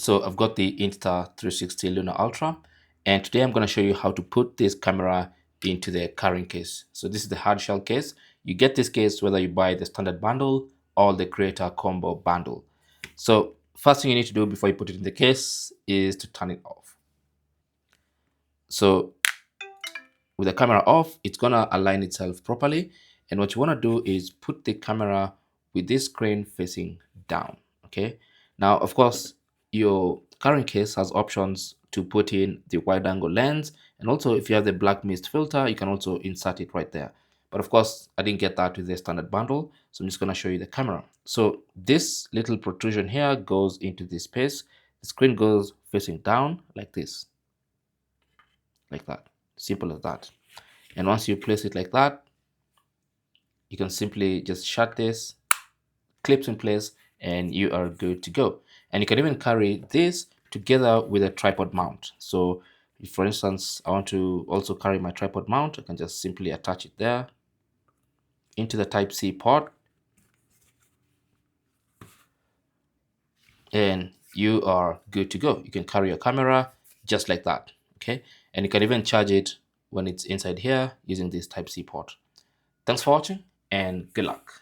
So I've got the Insta360 Luna Ultra, and today I'm going to show you how to put this camera into the carrying case. So this is the hard shell case. You get this case whether you buy the standard bundle or the creator combo bundle. So first thing you need to do before you put it in the case is to turn it off. So with the camera off, it's gonna align itself properly. And what you wanna do is put the camera with this screen facing down, okay? Now, of course, your current case has options to put in the wide angle lens. And also if you have the black mist filter, you can also insert it right there. But of course, I didn't get that with the standard bundle. So I'm just gonna show you the camera. So this little protrusion here goes into this space. The screen goes facing down like this, like that. Simple as that. And once you place it like that, you can simply just shut this, clips in place, and you are good to go. And you can even carry this together with a tripod mount. So if, for instance, I want to also carry my tripod mount, I can just simply attach it there into the Type-C port, and you are good to go. You can carry your camera just like that, okay? And you can even charge it when it's inside here using this Type-C port. Thanks for watching and good luck.